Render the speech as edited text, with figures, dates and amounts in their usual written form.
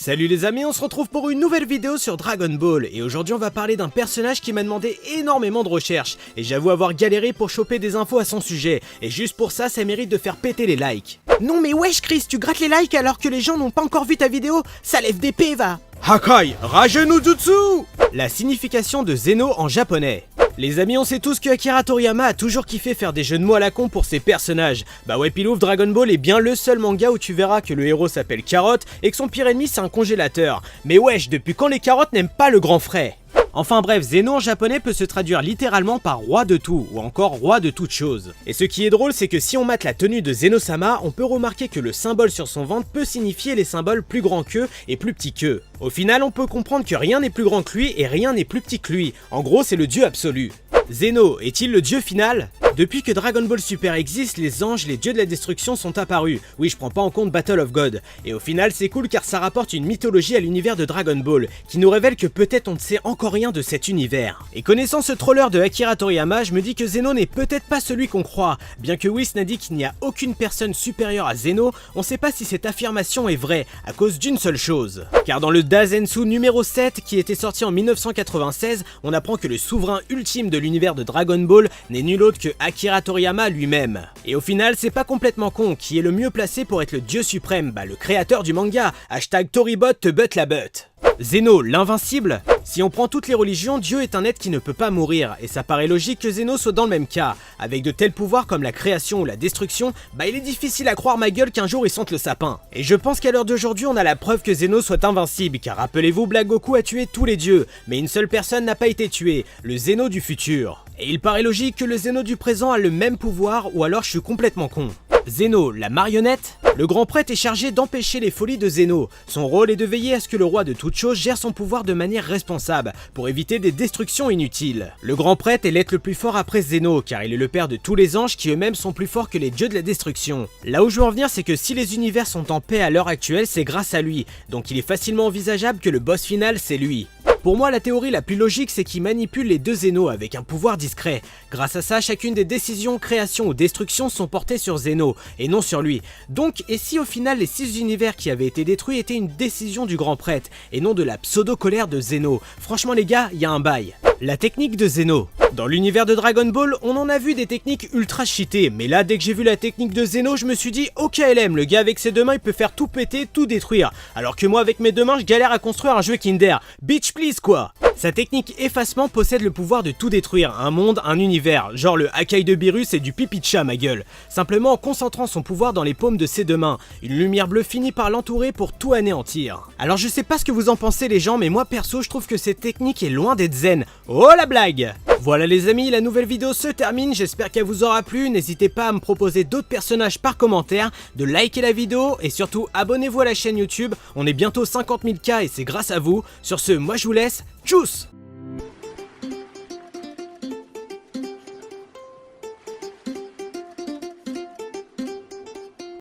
Salut les amis, on se retrouve pour une nouvelle vidéo sur Dragon Ball et aujourd'hui on va parler d'un personnage qui m'a demandé énormément de recherches et j'avoue avoir galéré pour choper des infos à son sujet et juste pour ça, ça mérite de faire péter les likes. Non mais wesh Chris, tu grattes les likes alors que les gens n'ont pas encore vu ta vidéo, ça lève des P va. Hakai Ragenujutsu. La signification de Zeno en japonais. Les amis, on sait tous que Akira Toriyama a toujours kiffé faire des jeux de mots à la con pour ses personnages. Bah ouais Pilouf, Dragon Ball est bien le seul manga où tu verras que le héros s'appelle Carotte et que son pire ennemi c'est un congélateur. Mais wesh, depuis quand les carottes n'aiment pas le grand frais ? Enfin bref, Zeno en japonais peut se traduire littéralement par roi de tout, ou encore roi de toute chose. Et ce qui est drôle, c'est que si on mate la tenue de Zeno-sama, on peut remarquer que le symbole sur son ventre peut signifier les symboles plus grand qu'eux et plus petit qu'eux. Au final, on peut comprendre que rien n'est plus grand que lui et rien n'est plus petit que lui. En gros, c'est le dieu absolu. Zeno est-il le dieu final ? Depuis que Dragon Ball Super existe, les anges, les dieux de la destruction sont apparus. Oui, je prends pas en compte Battle of God. Et au final, c'est cool car ça rapporte une mythologie à l'univers de Dragon Ball, qui nous révèle que peut-être on ne sait encore rien de cet univers. Et connaissant ce troller de Akira Toriyama, je me dis que Zeno n'est peut-être pas celui qu'on croit. Bien que Whis n'a dit qu'il n'y a aucune personne supérieure à Zeno, on sait pas si cette affirmation est vraie, à cause d'une seule chose. Car dans le Dazensu numéro 7, qui était sorti en 1996, on apprend que le souverain ultime de l'univers de Dragon Ball n'est nul autre que Akira Toriyama lui-même. Et au final, c'est pas complètement con, qui est le mieux placé pour être le dieu suprême, le créateur du manga, #Toribot te butt la butt. Zeno, l'invincible ? Si on prend toutes les religions, Dieu est un être qui ne peut pas mourir, et ça paraît logique que Zeno soit dans le même cas. Avec de tels pouvoirs comme la création ou la destruction, il est difficile à croire ma gueule qu'un jour il sente le sapin. Et je pense qu'à l'heure d'aujourd'hui, on a la preuve que Zeno soit invincible, car rappelez-vous, Black Goku a tué tous les dieux, mais une seule personne n'a pas été tuée, le Zeno du futur. Et il paraît logique que le Zeno du présent a le même pouvoir, ou alors je suis complètement con. Zeno, la marionnette ? Le grand prêtre est chargé d'empêcher les folies de Zeno. Son rôle est de veiller à ce que le roi de toute chose gère son pouvoir de manière responsable, pour éviter des destructions inutiles. Le grand prêtre est l'être le plus fort après Zeno, car il est le père de tous les anges qui eux-mêmes sont plus forts que les dieux de la destruction. Là où je veux en venir, c'est que si les univers sont en paix à l'heure actuelle, c'est grâce à lui, donc il est facilement envisageable que le boss final c'est lui. Pour moi, la théorie la plus logique, c'est qu'il manipule les deux Zeno avec un pouvoir discret. Grâce à ça, chacune des décisions, création ou destruction sont portées sur Zeno, et non sur lui. Donc, et si au final les 6 univers qui avaient été détruits étaient une décision du grand prêtre, et non de la pseudo-colère de Zeno ? Franchement les gars, il y a un bail. La technique de Zeno. Dans l'univers de Dragon Ball, on en a vu des techniques ultra cheatées, mais là dès que j'ai vu la technique de Zeno, je me suis dit ok LM, le gars avec ses deux mains il peut faire tout péter, tout détruire, alors que moi avec mes deux mains je galère à construire un jeu Kinder. Bitch please quoi. Sa technique effacement possède le pouvoir de tout détruire, un monde, un univers, genre le Hakai de Beerus et du pipi de chat ma gueule. Simplement en concentrant son pouvoir dans les paumes de ses deux mains, une lumière bleue finit par l'entourer pour tout anéantir. Alors je sais pas ce que vous en pensez les gens, mais moi perso je trouve que cette technique est loin d'être zen. Oh la blague! Voilà les amis, la nouvelle vidéo se termine, j'espère qu'elle vous aura plu, n'hésitez pas à me proposer d'autres personnages par commentaire, de liker la vidéo et surtout abonnez-vous à la chaîne YouTube, on est bientôt 50 000 K et c'est grâce à vous. Sur ce, moi je vous laisse, tchuss!